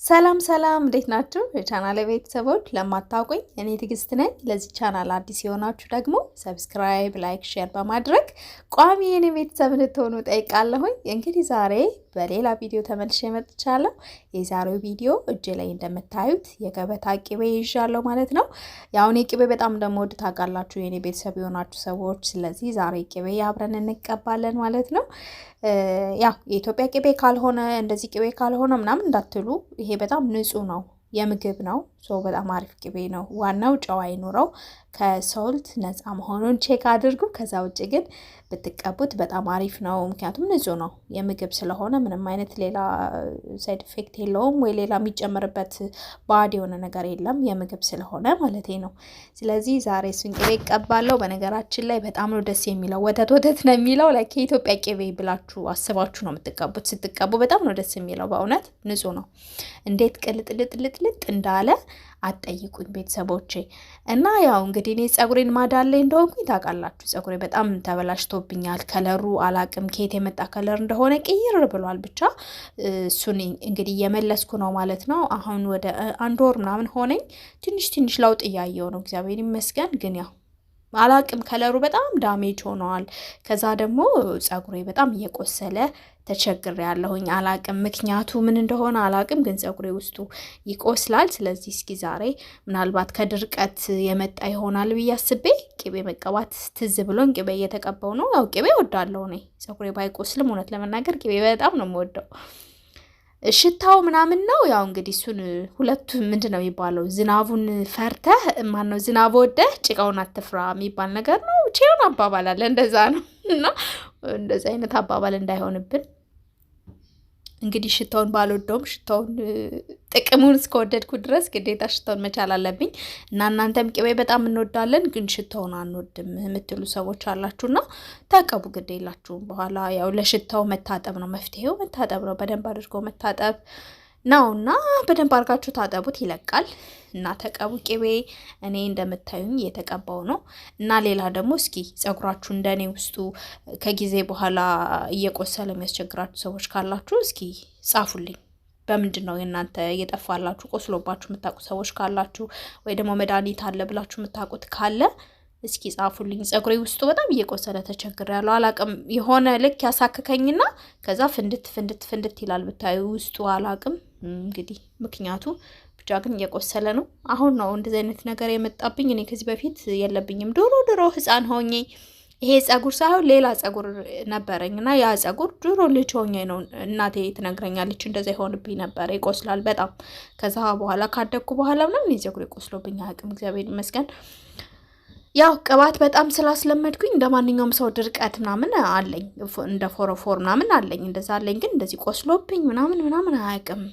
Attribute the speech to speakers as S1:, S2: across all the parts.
S1: ሰላም ሰላም እንዴት ናችሁ? የቻናሌ ቤተሰቦች ለማታውቁኝ እኔ ትዕግስት ነኝ። ለዚህ ቻናል አዲስ የሆናችሁ ደግሞ ሰብስክራይብ፣ ላይክ፣ ሼር በማድረግ ቋሚ የኔ ቤተሰብ እንድትሆኑ ጠይቃለሁኝ። እንግዲህ ዛሬ በሌላ ቪዲዮ ተመልሼ መጥቻለሁ። የዛሬው ቪዲዮ እጄ ላይ እንደምታዩት የገበታ ቅቤ ይዣለሁ ማለት ነው። ያው እኔ ቅቤ በጣም እንደምወድ ታውቃላችሁ የኔ ቤተሰብ የሆናችሁ ሰዎች። ስለዚህ ዛሬ ቅቤ አብረን እንቀባለን ማለት ነው። ያው የኢትዮጵያ ቅቤ ካልሆነ እንደዚህ ቅቤ ካልሆነ ምናምን እንዳትሉ፣ ይሄ በጣም ንጹህ ነው፣ የምግብ ነው። በጣም አሪፍ ቅቤ ነው። ዋናው ጨው አይኑረው፣ ከሶልት ነፃ መሆኑን ቼክ አድርጉ። ከዛ ውጭ ግን ብትቀቡት በጣም አሪፍ ነው፣ ምክንያቱም ንጹህ ነው፣ የምግብ ስለሆነ ምንም አይነት ሌላ ሳይድ ኢፌክት የለውም፣ ወይ ሌላ የሚጨምርበት ባድ የሆነ ነገር የለም፣ የምግብ ስለሆነ ማለት ነው። ስለዚህ ዛሬ እሱን ቅቤ እቀባለሁ። በነገራችን ላይ በጣም ነው ደስ የሚለው፣ ወተት ወተት ነው የሚለው። ላይ ከኢትዮጵያ ቅቤ ብላችሁ አስባችሁ ነው የምትቀቡት። ስትቀቡ በጣም ነው ደስ የሚለው። በእውነት ንጹህ ነው። እንዴት ቅልጥልጥልጥልጥ እንዳለ አትጠይቁኝ ቤተሰቦቼ። እና ያው እንግዲህ እኔ ጸጉሬን ማዳለኝ እንደሆንኩኝ ታውቃላችሁ። ጸጉሬ በጣም ተበላሽቶብኛል። ከለሩ አላቅም ከየት የመጣ ከለር እንደሆነ ቅይር ብሏል። ብቻ እሱን እንግዲህ እየመለስኩ ነው ማለት ነው። አሁን ወደ 1 ወር ምናምን ሆነኝ። ትንሽ ለውጥ እያየው ነው፣ እግዚአብሔር ይመስገን። ግን ያው አላቅም ከለሩ በጣም ዳሜጅ ሆነዋል። ከዛ ደግሞ ጸጉሬ በጣም እየቆሰለ ተቸግሬ ያለሁኝ። አላቅም ምክንያቱ ምን እንደሆነ አላቅም፣ ግን ጸጉሬ ውስጡ ይቆስላል። ስለዚህ እስኪ ዛሬ ምናልባት ከድርቀት የመጣ ይሆናል ብዬ አስቤ ቅቤ መቀባት ትዝ ብሎን ቅቤ እየተቀባው ነው። ያው ቅቤ ወዳለሁ እኔ፣ ጸጉሬ ባይቆስልም እውነት ለመናገር ቅቤ በጣም ነው የምወደው። ሽታው ምናምን ነው። ያው እንግዲህ እሱን ሁለቱ ምንድን ነው የሚባለው፣ ዝናቡን ፈርተህ ማነው ዝናብ ወደህ ጭቃውን አትፍራ የሚባል ነገር ነው። ቼውን አባባል አለ፣ እንደዛ ነው። እና እንደዛ አይነት አባባል እንዳይሆንብን እንግዲህ ሽታውን ባልወደውም ሽታውን ጥቅሙን እስከወደድኩ ድረስ ግዴታ ሽታውን መቻል አለብኝ። እና እናንተም ቅቤ በጣም እንወዳለን ግን ሽታውን አንወድም የምትሉ ሰዎች አላችሁና ታቀቡ፣ ግድ የላችሁም። በኋላ ያው ለሽታው መታጠብ ነው መፍትሄው፣ መታጠብ ነው፣ በደንብ አድርጎ መታጠብ ነው። እና በደንብ አድርጋችሁ ታጠቡት፣ ይለቃል። እና ተቀቡ ቅቤ። እኔ እንደምታዩኝ እየተቀባው ነው። እና ሌላ ደግሞ እስኪ ጸጉራችሁ እንደኔ ውስጡ ከጊዜ በኋላ እየቆሰለ የሚያስቸግራችሁ ሰዎች ካላችሁ እስኪ ጻፉልኝ። በምንድን ነው የእናንተ እየጠፋላችሁ ቆስሎባችሁ የምታውቁ ሰዎች ካላችሁ፣ ወይ ደግሞ መድኃኒት አለ ብላችሁ የምታውቁት ካለ እስኪ ጻፉልኝ። ጸጉሬ ውስጡ በጣም እየቆሰለ ተቸግሬያለሁ። አላቅም የሆነ ልክ ያሳክከኝና ከዛ ፍንድት ይላል ብታዩ ውስጡ። አላቅም እንግዲህ ምክንያቱ፣ ብቻ ግን እየቆሰለ ነው። አሁን ነው እንደዚህ አይነት ነገር የመጣብኝ። እኔ ከዚህ በፊት የለብኝም። ድሮ ህፃን ሆኜ ይሄ ጸጉር ሳይሆን ሌላ ጸጉር ነበረኝ እና ያ ጸጉር ድሮ ልጅ ሆኜ ነው እናቴ ትነግረኛለች፣ እንደዛ ይሆንብኝ ነበር፣ ይቆስላል በጣም። ከዛ በኋላ ካደግኩ በኋላ ምናምን ጸጉር ይቆስሎብኝ አያውቅም፣ እግዚአብሔር ይመስገን። ያው ቅባት በጣም ስላስለመድኩኝ እንደ ማንኛውም ሰው ድርቀት ምናምን አለኝ፣ እንደ ፎረፎር ምናምን አለኝ፣ እንደዛ አለኝ። ግን እንደዚህ ቆስሎብኝ ምናምን አያውቅም።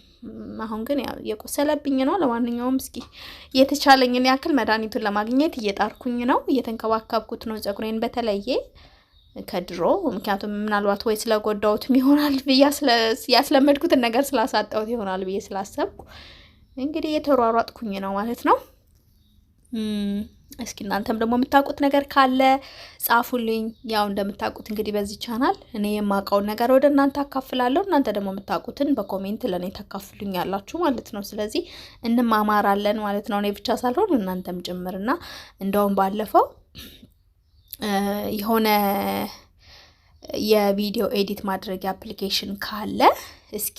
S1: አሁን ግን ያው የቆሰለብኝ ነው። ለማንኛውም እስኪ የተቻለኝን ያክል መድኃኒቱን ለማግኘት እየጣርኩኝ ነው፣ እየተንከባከብኩት ነው ጸጉሬን በተለየ ከድሮ። ምክንያቱም ምናልባት ወይ ስለጎዳሁትም ይሆናል ብዬ ያስለመድኩትን ነገር ስላሳጣሁት ይሆናል ብዬ ስላሰብኩ እንግዲህ እየተሯሯጥኩኝ ነው ማለት ነው። እስኪ እናንተም ደግሞ የምታውቁት ነገር ካለ ጻፉልኝ። ያው እንደምታውቁት እንግዲህ በዚህ ቻናል እኔ የማውቀውን ነገር ወደ እናንተ አካፍላለሁ፣ እናንተ ደግሞ የምታውቁትን በኮሜንት ለእኔ ታካፍሉኝ ያላችሁ ማለት ነው። ስለዚህ እንማማራለን ማለት ነው፣ እኔ ብቻ ሳልሆን እናንተም ጭምርና እንደውም ባለፈው የሆነ የቪዲዮ ኤዲት ማድረጊያ አፕሊኬሽን ካለ እስኪ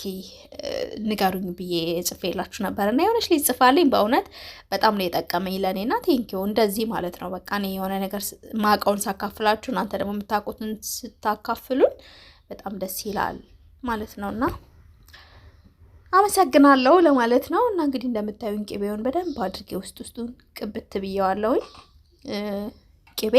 S1: ንገሩኝ ብዬ ጽፌላችሁ ነበር እና የሆነች ልጅ ጽፋልኝ። በእውነት በጣም ነው የጠቀመኝ ለእኔና ቴንኪው። እንደዚህ ማለት ነው በቃ እኔ የሆነ ነገር ማውቀውን ሳካፍላችሁ እናንተ ደግሞ የምታውቁትን ስታካፍሉን በጣም ደስ ይላል ማለት ነው። እና አመሰግናለሁ ለማለት ነው። እና እንግዲህ እንደምታዩኝ ቅቤውን በደንብ አድርጌ ውስጡን ቅብት ብዬዋለሁኝ። ቅቤ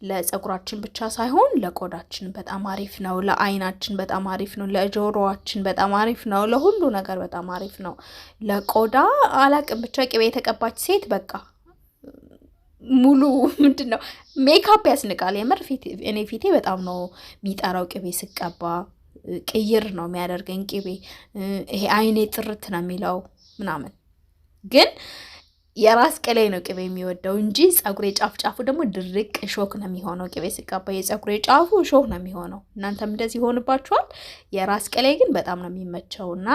S1: ለጸጉራችን ብቻ ሳይሆን ለቆዳችን በጣም አሪፍ ነው፣ ለአይናችን በጣም አሪፍ ነው፣ ለጆሮአችን በጣም አሪፍ ነው፣ ለሁሉ ነገር በጣም አሪፍ ነው። ለቆዳ አላቅም ብቻ ቅቤ የተቀባች ሴት በቃ ሙሉ ምንድን ነው ሜካፕ ያስንቃል። የምር እኔ ፊቴ በጣም ነው የሚጠራው ቅቤ ስቀባ፣ ቅይር ነው የሚያደርገኝ ቅቤ። ይሄ አይኔ ጥርት ነው የሚለው ምናምን። ግን የራስ ቅሌ ነው ቅቤ የሚወደው እንጂ ፀጉሬ ጫፍ ደግሞ ድርቅ ሾክ ነው የሚሆነው። ቅቤ ሲቀባ የፀጉሬ ጫፉ ሾክ ነው የሚሆነው። እናንተም እንደዚህ ይሆንባችኋል። የራስ ቅሌ ግን በጣም ነው የሚመቸው እና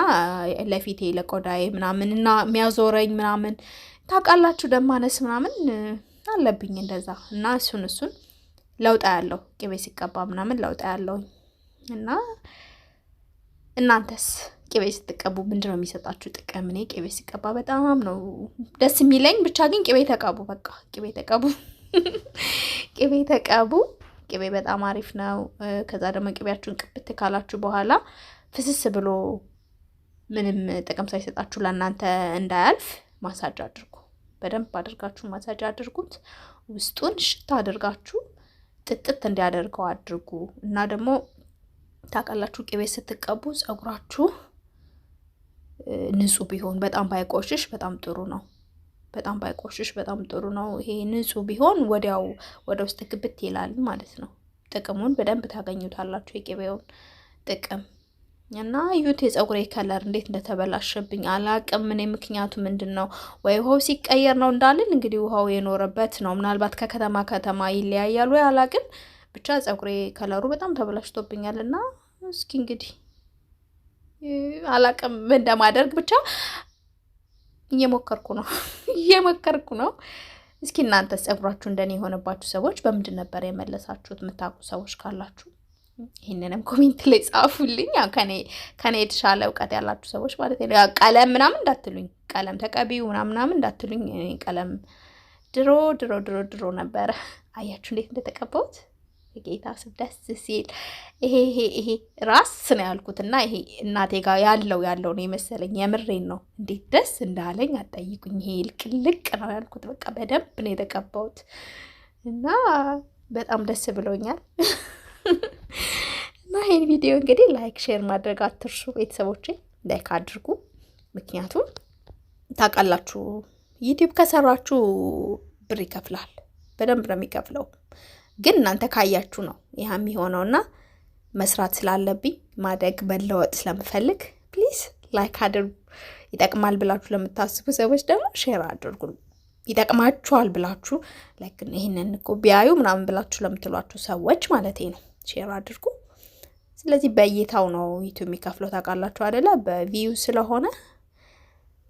S1: ለፊቴ ለቆዳዬ ምናምን እና የሚያዞረኝ ምናምን ታውቃላችሁ፣ ደማነስ ምናምን አለብኝ እንደዛ እና እሱን ለውጣ ያለው ቅቤ ሲቀባ ምናምን ለውጣ ያለው እና እናንተስ ቅቤ ስትቀቡ ምንድነው የሚሰጣችሁ ጥቅም? እኔ ቅቤ ሲቀባ በጣም ነው ደስ የሚለኝ። ብቻ ግን ቅቤ ተቀቡ፣ በቃ ቅቤ ተቀቡ፣ ቅቤ ተቀቡ። ቅቤ በጣም አሪፍ ነው። ከዛ ደግሞ ቅቤያችሁን ቅብት ካላችሁ በኋላ ፍስስ ብሎ ምንም ጥቅም ሳይሰጣችሁ ለእናንተ እንዳያልፍ ማሳጅ አድርጉ። በደንብ አድርጋችሁ ማሳጅ አድርጉት። ውስጡን ሽታ አድርጋችሁ ጥጥት እንዲያደርገው አድርጉ እና ደግሞ ታውቃላችሁ ቅቤ ስትቀቡ ፀጉራችሁ ንጹህ ቢሆን በጣም ባይቆሽሽ በጣም ጥሩ ነው። በጣም ባይቆሽሽ በጣም ጥሩ ነው። ይሄ ንጹህ ቢሆን ወዲያው ወደ ውስጥ ግብት ይላል ማለት ነው። ጥቅሙን በደንብ ታገኙታላችሁ የቅቤውን ጥቅም እና እዩት። የፀጉሬ ከለር እንዴት እንደተበላሸብኝ አላቅም። እኔ ምክንያቱ ምንድነው? ወይ ውሃው ሲቀየር ነው እንዳልን እንግዲህ ውሃው የኖረበት ነው። ምናልባት ከከተማ ይለያያል ወይ አላቅም። ብቻ ፀጉሬ ከለሩ በጣም ተበላሽቶብኛል እና እስኪ እንግዲህ አላቅም እንደማደርግ ብቻ እየሞከርኩ ነው። እስኪ እናንተ ፀጉራችሁ እንደኔ የሆነባችሁ ሰዎች በምንድን ነበር የመለሳችሁት? የምታውቁ ሰዎች ካላችሁ ይሄንንም ኮሜንት ላይ ጻፉልኝ። ያው ከኔ የተሻለ እውቀት ያላችሁ ሰዎች ማለት ነው። ያው ቀለም ምናምን እንዳትሉኝ፣ ቀለም ተቀቢው ምናምን እንዳትሉኝ። ቀለም ድሮ ነበረ። አያችሁ እንዴት እንደተቀባሁት የጌታ ስም ደስ ሲል። ይሄ ራስ ነው ያልኩትና ይሄ እናቴ ጋር ያለው ነው የመሰለኝ። የምሬን ነው። እንዴት ደስ እንዳለኝ አጠይቁኝ። ይሄ ልቅልቅ ነው ያልኩት። በቃ በደንብ ነው የተቀባሁት እና በጣም ደስ ብሎኛል። እና ይሄን ቪዲዮ እንግዲህ ላይክ ሼር ማድረግ አትርሱ ቤተሰቦቼ። ላይክ አድርጉ። ምክንያቱም ታውቃላችሁ ዩቲዩብ ከሰራችሁ ብር ይከፍላል። በደንብ ነው የሚከፍለው። ግን እናንተ ካያችሁ ነው ይሄ የሚሆነውና መስራት ስላለብኝ ማደግ መለወጥ ስለምፈልግ ፕሊዝ ላይክ አድርጉ። ይጠቅማል ብላችሁ ለምታስቡ ሰዎች ደግሞ ሼር አድርጉ። ይጠቅማችኋል ብላችሁ ላይክ ይሄንን እኮ ቢያዩ ምናምን ብላችሁ ለምትሏችሁ ሰዎች ማለት ነው ሼር አድርጉ። ስለዚህ በእይታው ነው ዩቲዩብ የሚከፍለው ታውቃላችሁ አይደለ? በቪው ስለሆነ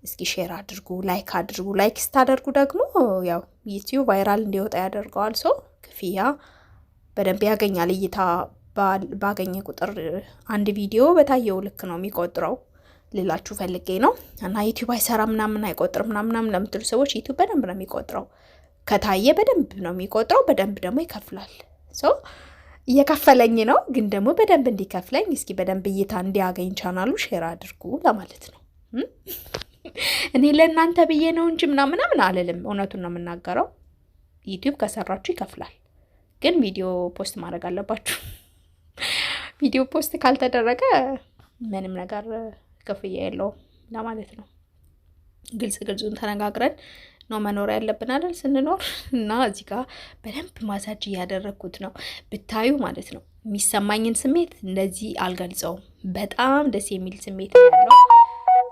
S1: እስኪ ሼር አድርጉ፣ ላይክ አድርጉ። ላይክ ስታደርጉ ደግሞ ያው ዩቲዩብ ቫይራል እንዲወጣ ያደርገዋል። ሰው ክፍያ በደንብ ያገኛል። እይታ ባገኘ ቁጥር አንድ ቪዲዮ በታየው ልክ ነው የሚቆጥረው ልላችሁ ፈልጌ ነው። እና ዩቲዩብ አይሰራ ምናምን አይቆጥር ምናምን ለምትሉ ሰዎች ዩቲዩብ በደንብ ነው የሚቆጥረው። ከታየ በደንብ ነው የሚቆጥረው። በደንብ ደግሞ ይከፍላል። ሰው እየከፈለኝ ነው፣ ግን ደግሞ በደንብ እንዲከፍለኝ እስኪ በደንብ እይታ እንዲያገኝ ቻናሉ ሼር አድርጉ ለማለት ነው። እኔ ለእናንተ ብዬ ነው እንጂ ምናምን አልልም። እውነቱን ነው የምናገረው። ዩቲዩብ ከሰራችሁ ይከፍላል፣ ግን ቪዲዮ ፖስት ማድረግ አለባችሁ። ቪዲዮ ፖስት ካልተደረገ ምንም ነገር ክፍያ የለውም ለማለት ነው። ግልጹን ተነጋግረን ነው መኖር ያለብን አይደል ስንኖር። እና እዚህ ጋር በደንብ ማሳጅ እያደረግኩት ነው ብታዩ ማለት ነው። የሚሰማኝን ስሜት እንደዚህ አልገልጸውም። በጣም ደስ የሚል ስሜት ነው ያለው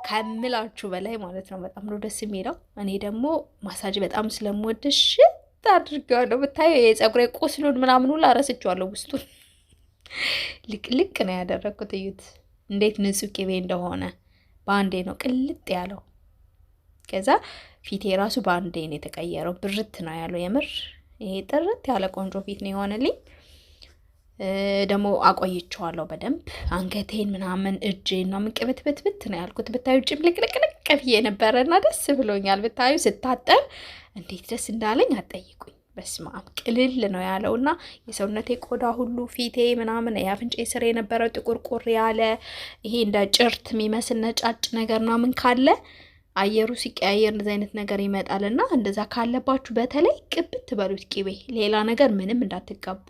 S1: ከምላችሁ በላይ ማለት ነው። በጣም ነው ደስ የሚለው። እኔ ደግሞ ማሳጅ በጣም ስለምወድሽ አድርጌዋለሁ። ብታዩ የፀጉሬ ቁስሉን ምናምን ሁላ ረስቼዋለሁ። ውስጡን ልቅ ነው ያደረግኩት። እዩት እንዴት ንጹህ ቅቤ እንደሆነ። በአንዴ ነው ቅልጥ ያለው። ከዛ ፊቴ ራሱ በአንዴ ነው የተቀየረው። ብርት ነው ያለው። የምር ይሄ ጥርት ያለ ቆንጆ ፊት ነው የሆነልኝ። ደግሞ አቆይቼዋለሁ በደንብ አንገቴን ምናምን እጄን ነው ምንቅብትብት ነው ያልኩት። ብታዩ ጭምልቅልቅልቅ ብዬ ነበረና ደስ ብሎኛል። ብታዩ ስታጠብ እንዴት ደስ እንዳለኝ አጠይቁኝ። በስማም ቅልል ነው ያለውና የሰውነቴ ቆዳ ሁሉ ፊቴ ምናምን የአፍንጬ ስር የነበረው ጥቁርቁር ያለ ይሄ እንደ ጭርት የሚመስል ነጫጭ ነገር ምናምን ካለ አየሩ ሲቀያየር እንደዚህ አይነት ነገር ይመጣልና እንደዛ ካለባችሁ በተለይ ቅብት በሉት ቅቤ። ሌላ ነገር ምንም እንዳትቀቡ።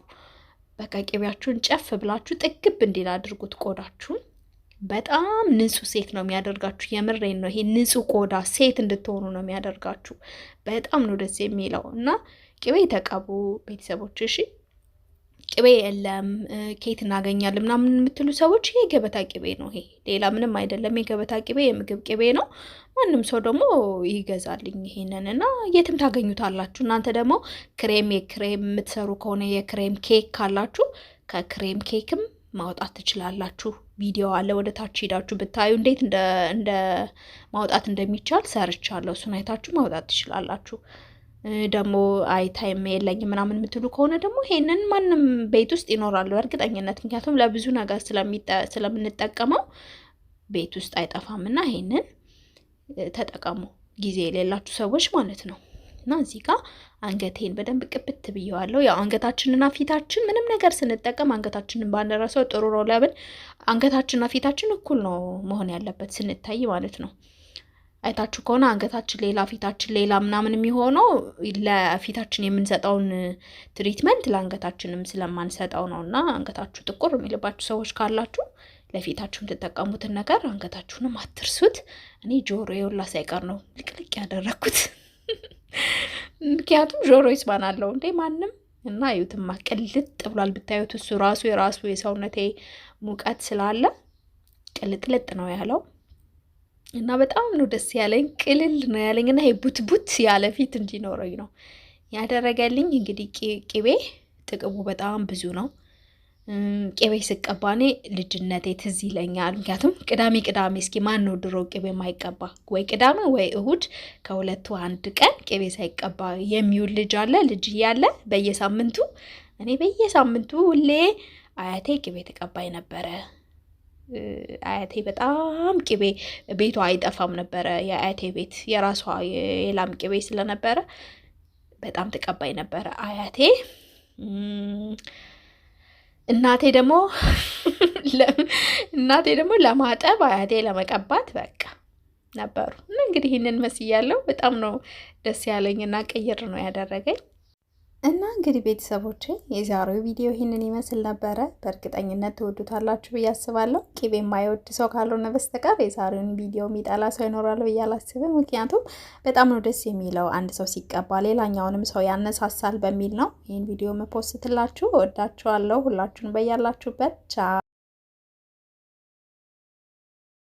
S1: በቃ ቅቤያችሁን ጨፍ ብላችሁ ጥግብ እንዲል አድርጉት ቆዳችሁን። በጣም ንጹህ ሴት ነው የሚያደርጋችሁ። የምሬን ነው። ይሄ ንጹህ ቆዳ ሴት እንድትሆኑ ነው የሚያደርጋችሁ። በጣም ነው ደስ የሚለው እና ቅቤ ተቀቡ ቤተሰቦች። እሺ ቅቤ የለም ኬት እናገኛለን ምናምን የምትሉ ሰዎች ይሄ ገበታ ቅቤ ነው። ይሄ ሌላ ምንም አይደለም። የገበታ ቅቤ የምግብ ቅቤ ነው። ማንም ሰው ደግሞ ይገዛልኝ ይሄንን እና የትም ታገኙታላችሁ። እናንተ ደግሞ የክሬም የምትሰሩ ከሆነ የክሬም ኬክ ካላችሁ ከክሬም ኬክም ማውጣት ትችላላችሁ። ቪዲዮ አለ፣ ወደ ታች ሄዳችሁ ብታዩ እንዴት እንደ ማውጣት እንደሚቻል ሰርቻለሁ። እሱን አይታችሁ ማውጣት ትችላላችሁ። ደግሞ ታይም የለኝም ምናምን የምትሉ ከሆነ ደግሞ ይሄንን ማንም ቤት ውስጥ ይኖራሉ እርግጠኝነት። ምክንያቱም ለብዙ ነገር ስለምንጠቀመው ቤት ውስጥ አይጠፋምና ይሄንን ተጠቀሙ፣ ጊዜ የሌላችሁ ሰዎች ማለት ነው። እና እዚህ ጋር አንገቴን በደንብ ቅብት ብየዋለሁ። ያው አንገታችንና ፊታችን ምንም ነገር ስንጠቀም አንገታችንን ባንረሳው ጥሩ ነው። ለምን አንገታችንና ፊታችን እኩል ነው መሆን ያለበት ስንታይ ማለት ነው። አይታችሁ ከሆነ አንገታችን ሌላ ፊታችን ሌላ ምናምን የሚሆነው ለፊታችን የምንሰጠውን ትሪትመንት ለአንገታችንም ስለማንሰጠው ነው። እና አንገታችሁ ጥቁር የሚልባችሁ ሰዎች ካላችሁ ለፊታችሁ የምትጠቀሙትን ነገር አንገታችሁንም አትርሱት። እኔ ጆሮዬ ሁላ ሳይቀር ነው ልቅልቅ ያደረኩት። ምክንያቱም ጆሮ ይስባናለው እንዴ ማንም እና እዩትማ ቅልጥ ብሏል ብታዩት። እሱ የራሱ የሰውነቴ ሙቀት ስላለ ቅልጥልጥ ነው ያለው እና በጣም ነው ደስ ያለኝ። ቅልል ነው ያለኝ እና ይሄ ቡትቡት ያለ ፊት እንዲኖረኝ ነው ያደረገልኝ። እንግዲህ ቅቤ ጥቅሙ በጣም ብዙ ነው። ቅቤ ስቀባኔ ልጅነቴ ትዝ ይለኛል። ምክንያቱም ቅዳሜ እስኪ ማን ነው ድሮ ቅቤ የማይቀባ? ወይ ቅዳሜ ወይ እሁድ ከሁለቱ አንድ ቀን ቅቤ ሳይቀባ የሚውል ልጅ አለ። ልጅ እያለ በየሳምንቱ እኔ በየሳምንቱ ሁሌ አያቴ ቅቤ ተቀባይ ነበረ። አያቴ በጣም ቅቤ ቤቷ አይጠፋም ነበረ። የአያቴ ቤት የራሷ የላም ቅቤ ስለነበረ በጣም ተቀባይ ነበረ አያቴ። እናቴ ደግሞ ለማጠብ አያቴ ለመቀባት በቃ ነበሩ። እንግዲህ ይህንን መስያለሁ። በጣም ነው ደስ ያለኝና ቀይር ነው ያደረገኝ። እና እንግዲህ ቤተሰቦቼ የዛሬው ቪዲዮ ይህንን ይመስል ነበረ። በእርግጠኝነት ትወዱታላችሁ ብዬ አስባለሁ። ቅቤ የማይወድ ሰው ካልሆነ በስተቀር የዛሬውን ቪዲዮ የሚጠላ ሰው ይኖራል ብዬ አላስብም። ምክንያቱም በጣም ነው ደስ የሚለው አንድ ሰው ሲቀባ ሌላኛውንም ሰው ያነሳሳል በሚል ነው ይህን ቪዲዮ መፖስትላችሁ። እወዳችኋለሁ። ሁላችሁን በያላችሁበት ቻው።